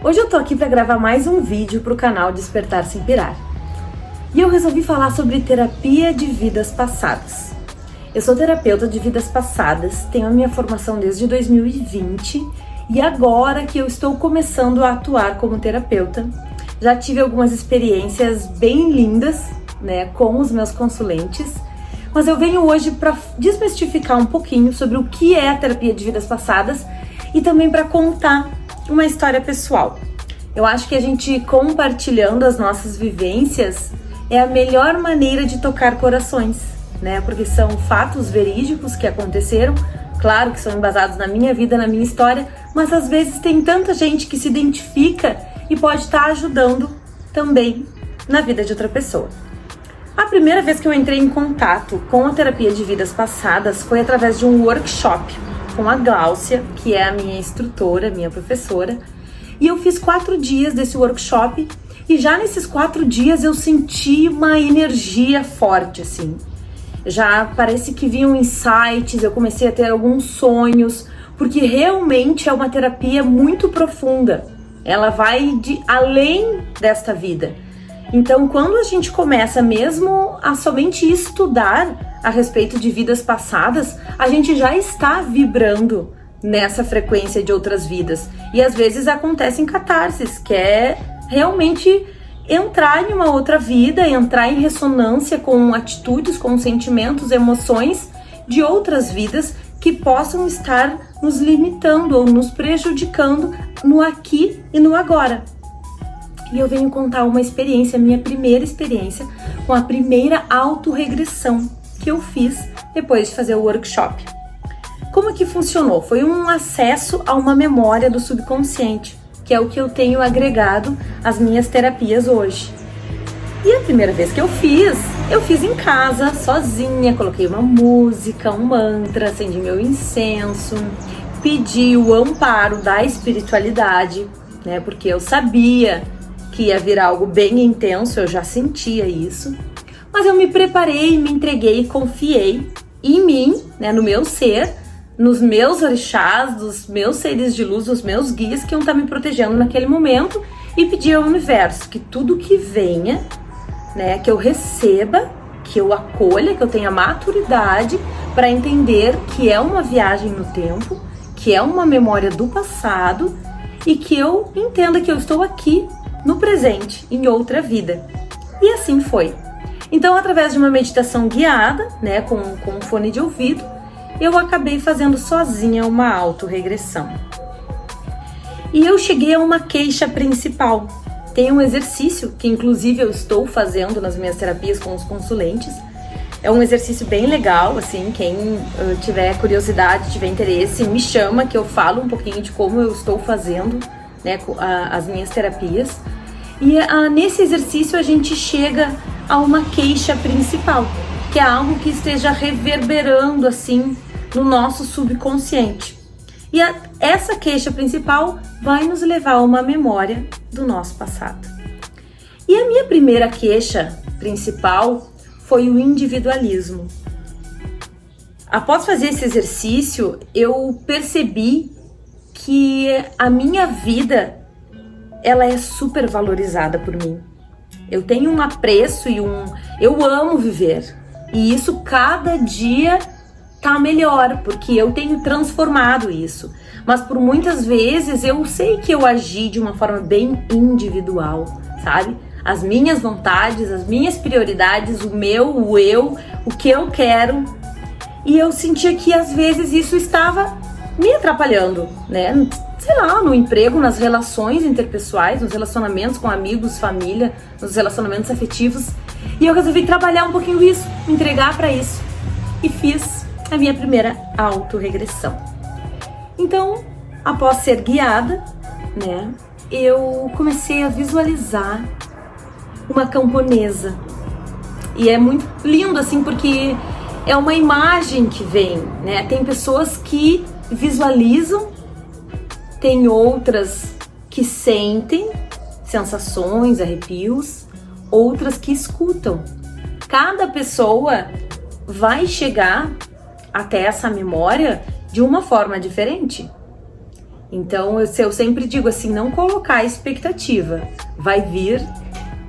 Hoje eu tô aqui para gravar mais um vídeo pro canal Despertar Sem Pirar. E eu resolvi falar sobre terapia de vidas passadas. Eu sou terapeuta de vidas passadas, tenho a minha formação desde 2020 e agora que eu estou começando a atuar como terapeuta, já tive algumas experiências bem lindas, né, com os meus consulentes, mas eu venho hoje para desmistificar um pouquinho sobre o que é a terapia de vidas passadas e também para contar uma história pessoal. Eu acho que a gente compartilhando as nossas vivências é a melhor maneira de tocar corações, né? Porque são fatos verídicos que aconteceram, claro que são embasados na minha vida, na minha história, mas às vezes tem tanta gente que se identifica e pode estar ajudando também na vida de outra pessoa. A primeira vez que eu entrei em contato com a terapia de vidas passadas foi através de um workshop com a Gláucia, que é a minha instrutora, minha professora, e eu fiz 4 dias desse workshop e já nesses 4 dias eu senti uma energia forte, assim. Já parece que vinham insights, eu comecei a ter alguns sonhos, porque realmente é uma terapia muito profunda. Ela vai além desta vida. Então, quando a gente começa mesmo a somente estudar a respeito de vidas passadas, a gente já está vibrando nessa frequência de outras vidas. E às vezes acontecem catarses, que é realmente entrar em uma outra vida, entrar em ressonância com atitudes, com sentimentos, emoções de outras vidas que possam estar nos limitando ou nos prejudicando no aqui e no agora. E eu venho contar uma experiência, minha primeira experiência com a primeira autorregressão que eu fiz depois de fazer o workshop. Como que funcionou? Foi um acesso a uma memória do subconsciente, que é o que eu tenho agregado às minhas terapias hoje. E a primeira vez que eu fiz em casa, sozinha, coloquei uma música, um mantra, acendi meu incenso, pedi o amparo da espiritualidade, né? Porque eu sabia que ia vir algo bem intenso, eu já sentia isso. Mas eu me preparei, me entreguei, confiei em mim, né, no meu ser, nos meus orixás, dos meus seres de luz, dos meus guias que iam estar me protegendo naquele momento e pedi ao universo que tudo que venha, né, que eu receba, que eu acolha, que eu tenha maturidade para entender que é uma viagem no tempo, que é uma memória do passado e que eu entenda que eu estou aqui no presente, em outra vida. E assim foi. Então, através de uma meditação guiada, né, com um fone de ouvido, eu acabei fazendo sozinha uma autorregressão. E eu cheguei a uma queixa principal. Tem um exercício que, inclusive, eu estou fazendo nas minhas terapias com os consulentes. É um exercício bem legal, assim, quem tiver curiosidade, tiver interesse, me chama que eu falo um pouquinho de como eu estou fazendo, né, as minhas terapias. E nesse exercício a gente chega a uma queixa principal, que é algo que esteja reverberando assim no nosso subconsciente. E essa queixa principal vai nos levar a uma memória do nosso passado. E a minha primeira queixa principal foi o individualismo. Após fazer esse exercício, eu percebi que a minha vida, ela é super valorizada por mim. Eu tenho um apreço e eu amo viver. E isso cada dia tá melhor, porque eu tenho transformado isso. Mas por muitas vezes eu sei que eu agi de uma forma bem individual, sabe? As minhas vontades, as minhas prioridades, o eu, o que eu quero. E eu sentia que às vezes isso estava me atrapalhando, né? Sei lá, no emprego, nas relações interpessoais, nos relacionamentos com amigos, família, nos relacionamentos afetivos. E eu resolvi trabalhar um pouquinho isso, me entregar para isso. E fiz a minha primeira autorregressão. Então, após ser guiada, né, eu comecei a visualizar uma camponesa. E é muito lindo, assim, porque é uma imagem que vem, né? Tem pessoas que visualizam, tem outras que sentem sensações, arrepios, outras que escutam. Cada pessoa vai chegar até essa memória de uma forma diferente. Então eu sempre digo assim, não colocar expectativa, vai vir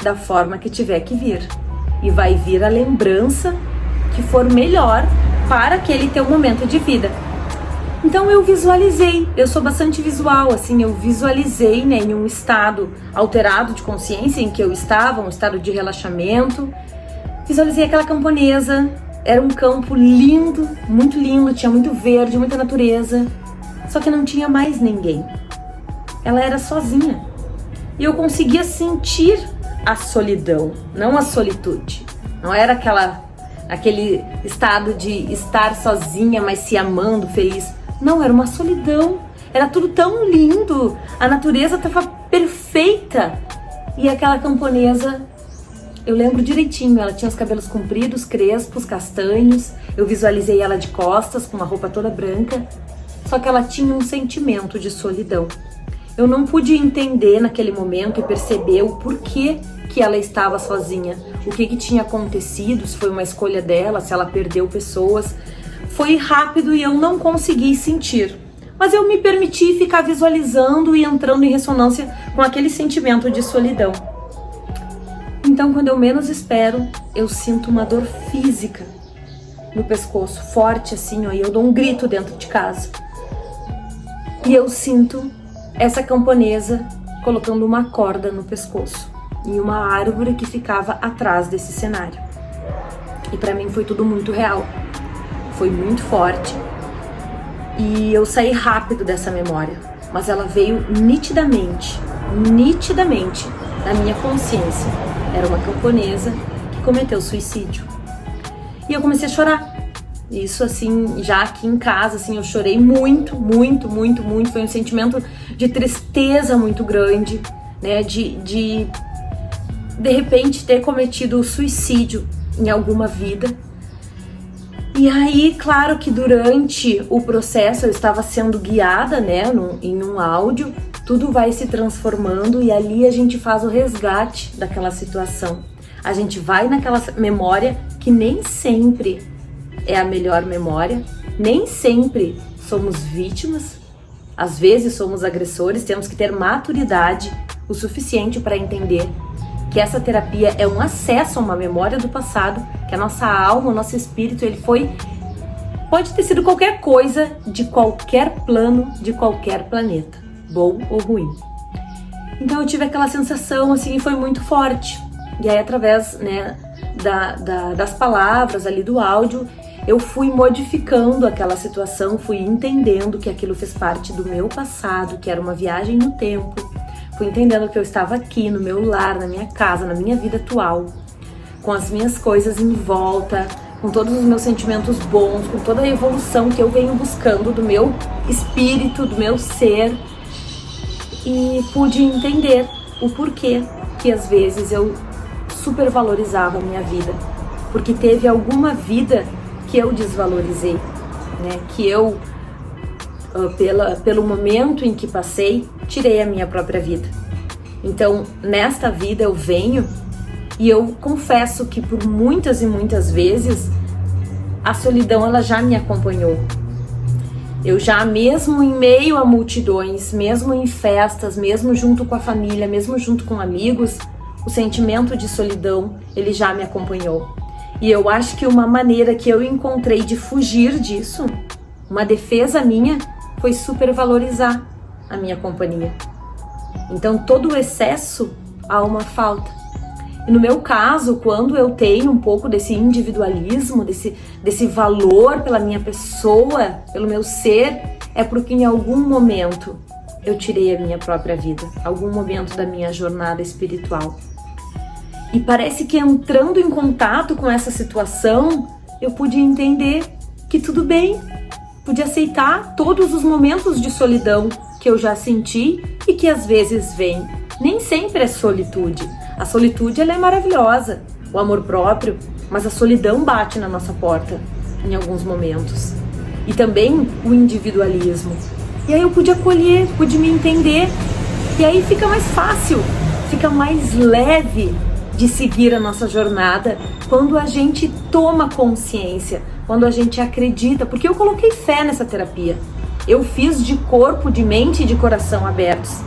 da forma que tiver que vir. E vai vir a lembrança que for melhor para aquele teu momento de vida. Então eu visualizei, eu sou bastante visual, assim, eu visualizei, né, em um estado alterado de consciência em que eu estava, um estado de relaxamento. Visualizei aquela camponesa, era um campo lindo, tinha muito verde, muita natureza, só que não tinha mais ninguém. Ela era sozinha. E eu conseguia sentir a solidão, não a solitude. Não era aquele estado de estar sozinha, mas se amando, feliz. Não, era uma solidão. Era tudo tão lindo. A natureza estava perfeita. E aquela camponesa, eu lembro direitinho, ela tinha os cabelos compridos, crespos, castanhos. Eu visualizei ela de costas, com uma roupa toda branca. Só que ela tinha um sentimento de solidão. Eu não pude entender naquele momento e perceber o porquê que ela estava sozinha, o que tinha acontecido, se foi uma escolha dela, se ela perdeu pessoas. Foi rápido e eu não consegui sentir, mas eu me permiti ficar visualizando e entrando em ressonância com aquele sentimento de solidão. Então, quando eu menos espero, eu sinto uma dor física no pescoço, forte assim, ó, e eu dou um grito dentro de casa. E eu sinto essa camponesa colocando uma corda no pescoço em uma árvore que ficava atrás desse cenário. E pra mim foi tudo muito real, foi muito forte. E eu saí rápido dessa memória, mas ela veio nitidamente na minha consciência. Era uma camponesa que cometeu suicídio. E eu comecei a chorar. Isso assim, já aqui em casa, assim, eu chorei muito. Foi um sentimento de tristeza muito grande, né? De repente ter cometido suicídio em alguma vida. E aí, claro que durante o processo eu estava sendo guiada, né, em um áudio, tudo vai se transformando e ali a gente faz o resgate daquela situação. A gente vai naquela memória que nem sempre é a melhor memória, nem sempre somos vítimas, às vezes somos agressores, temos que ter maturidade o suficiente para entender que essa terapia é um acesso a uma memória do passado, que a nossa alma, o nosso espírito, pode ter sido qualquer coisa, de qualquer plano, de qualquer planeta, bom ou ruim. Então eu tive aquela sensação, assim, e foi muito forte. E aí, através, né, das palavras ali do áudio, eu fui modificando aquela situação, fui entendendo que aquilo fez parte do meu passado, que era uma viagem no tempo. Fui entendendo que eu estava aqui, no meu lar, na minha casa, na minha vida atual, com as minhas coisas em volta, com todos os meus sentimentos bons, com toda a evolução que eu venho buscando do meu espírito, do meu ser. E pude entender o porquê que às vezes eu supervalorizava a minha vida, porque teve alguma vida que eu desvalorizei, né? Que eu, pelo momento em que passei, tirei a minha própria vida. Então, nesta vida eu venho e eu confesso que por muitas e muitas vezes a solidão ela já me acompanhou. Eu já, mesmo em meio a multidões, mesmo em festas, mesmo junto com a família, mesmo junto com amigos, o sentimento de solidão, ele já me acompanhou. E eu acho que uma maneira que eu encontrei de fugir disso, uma defesa minha, foi supervalorizar a minha companhia. Então, todo o excesso há uma falta. E no meu caso, quando eu tenho um pouco desse individualismo, desse valor pela minha pessoa, pelo meu ser, é porque em algum momento eu tirei a minha própria vida, algum momento da minha jornada espiritual. E parece que entrando em contato com essa situação, eu pude entender que tudo bem, pude aceitar todos os momentos de solidão que eu já senti e que às vezes vem. Nem sempre é solitude. A solitude ela é maravilhosa, o amor próprio, mas a solidão bate na nossa porta em alguns momentos. E também o individualismo. E aí eu pude acolher, pude me entender. E aí fica mais fácil, fica mais leve de seguir a nossa jornada quando a gente toma consciência, quando a gente acredita, porque eu coloquei fé nessa terapia. eu fiz de corpo, de mente e de coração abertos.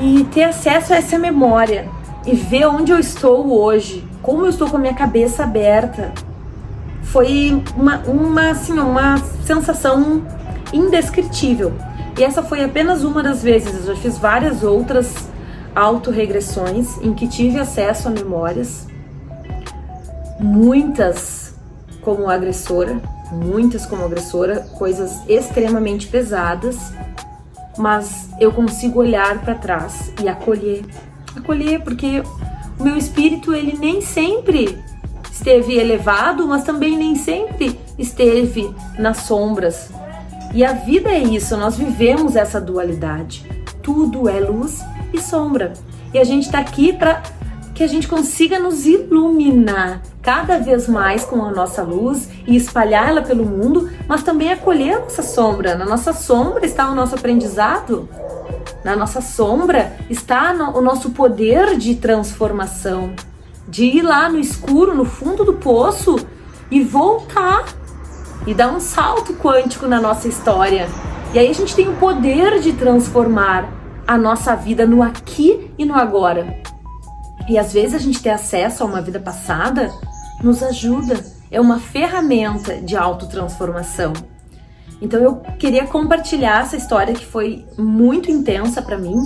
E ter acesso a essa memória e ver onde eu estou hoje, como eu estou com a minha cabeça aberta, foi uma sensação indescritível. E essa foi apenas uma das vezes. Eu já fiz várias outras autorregressões em que tive acesso a memórias, muitas como agressora, coisas extremamente pesadas, mas eu consigo olhar para trás e acolher, porque o meu espírito, ele nem sempre esteve elevado, mas também nem sempre esteve nas sombras. E a vida é isso, nós vivemos essa dualidade. Tudo é luz e sombra. E a gente está aqui para que a gente consiga nos iluminar cada vez mais com a nossa luz e espalhá-la pelo mundo, mas também acolher a nossa sombra. Na nossa sombra está o nosso aprendizado. Na nossa sombra está o nosso poder de transformação, de ir lá no escuro, no fundo do poço e voltar e dar um salto quântico na nossa história. E aí a gente tem o poder de transformar a nossa vida no aqui e no agora. E às vezes a gente ter acesso a uma vida passada nos ajuda, é uma ferramenta de autotransformação. Então eu queria compartilhar essa história que foi muito intensa para mim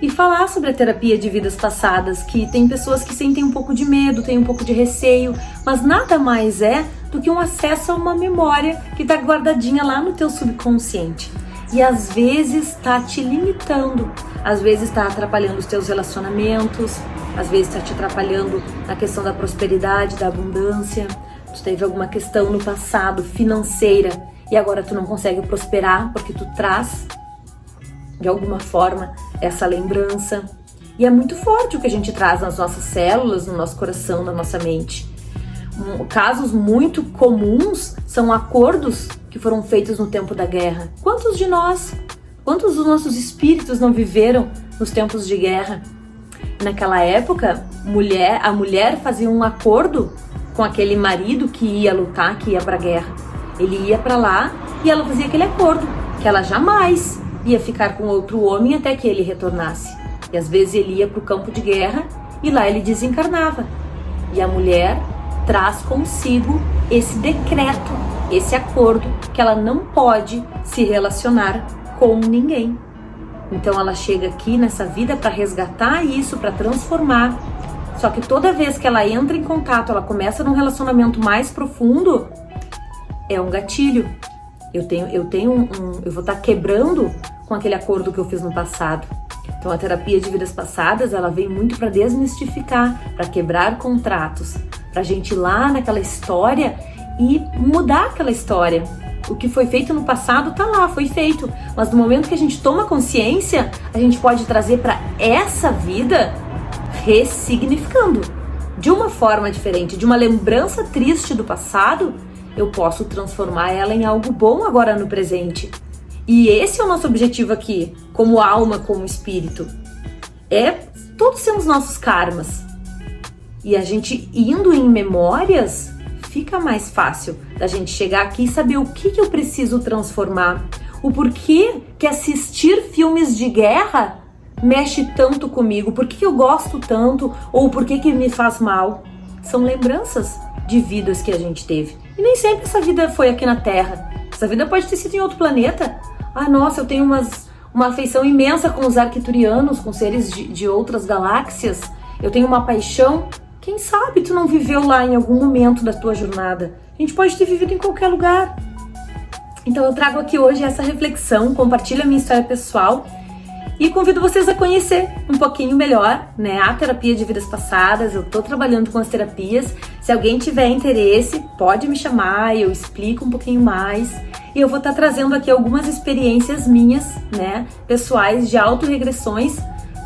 e falar sobre a terapia de vidas passadas, que tem pessoas que sentem um pouco de medo, tem um pouco de receio, mas nada mais é do que um acesso a uma memória que está guardadinha lá no teu subconsciente. E às vezes está te limitando, às vezes está atrapalhando os teus relacionamentos, às vezes está te atrapalhando na questão da prosperidade, da abundância. Tu teve alguma questão no passado financeira e agora tu não consegue prosperar porque tu traz de alguma forma essa lembrança. E é muito forte o que a gente traz nas nossas células, no nosso coração, na nossa mente. Casos muito comuns são acordos que foram feitos no tempo da guerra. Quantos dos nossos espíritos não viveram nos tempos de guerra? Naquela época, a mulher fazia um acordo com aquele marido que ia lutar, que ia para a guerra. Ele ia para lá e ela fazia aquele acordo, que ela jamais ia ficar com outro homem até que ele retornasse. E às vezes ele ia para o campo de guerra e lá ele desencarnava. E a mulher traz consigo esse decreto, esse acordo, que ela não pode se relacionar com ninguém. Então ela chega aqui nessa vida para resgatar isso, para transformar. Só que toda vez que ela entra em contato, ela começa num relacionamento mais profundo, é um gatilho. Eu vou estar quebrando com aquele acordo que eu fiz no passado. Então a terapia de vidas passadas, ela vem muito para desmistificar, para quebrar contratos, para a gente ir lá naquela história e mudar aquela história. O que foi feito no passado tá lá, foi feito. Mas no momento que a gente toma consciência, a gente pode trazer para essa vida ressignificando. De uma forma diferente, de uma lembrança triste do passado, eu posso transformar ela em algo bom agora no presente. E esse é o nosso objetivo aqui, como alma, como espírito. Todos temos nossos karmas. E a gente indo em memórias, fica mais fácil da gente chegar aqui e saber o que eu preciso transformar. O porquê que assistir filmes de guerra mexe tanto comigo, por que eu gosto tanto, ou por que me faz mal. São lembranças de vidas que a gente teve. E nem sempre essa vida foi aqui na Terra. Essa vida pode ter sido em outro planeta. Ah, nossa, eu tenho uma afeição imensa com os arquiturianos, com seres de outras galáxias. Eu tenho uma paixão. Quem sabe tu não viveu lá em algum momento da tua jornada? A gente pode ter vivido em qualquer lugar. Então eu trago aqui hoje essa reflexão, compartilho a minha história pessoal e convido vocês a conhecer um pouquinho melhor, né, a terapia de vidas passadas. Eu tô trabalhando com as terapias. Se alguém tiver interesse, pode me chamar, eu explico um pouquinho mais. E eu vou estar trazendo aqui algumas experiências minhas, né, pessoais de autorregressões,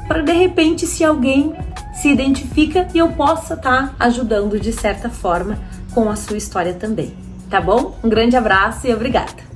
para de repente, se alguém se identifica, e eu possa estar ajudando de certa forma com a sua história também. Tá bom? Um grande abraço e obrigada!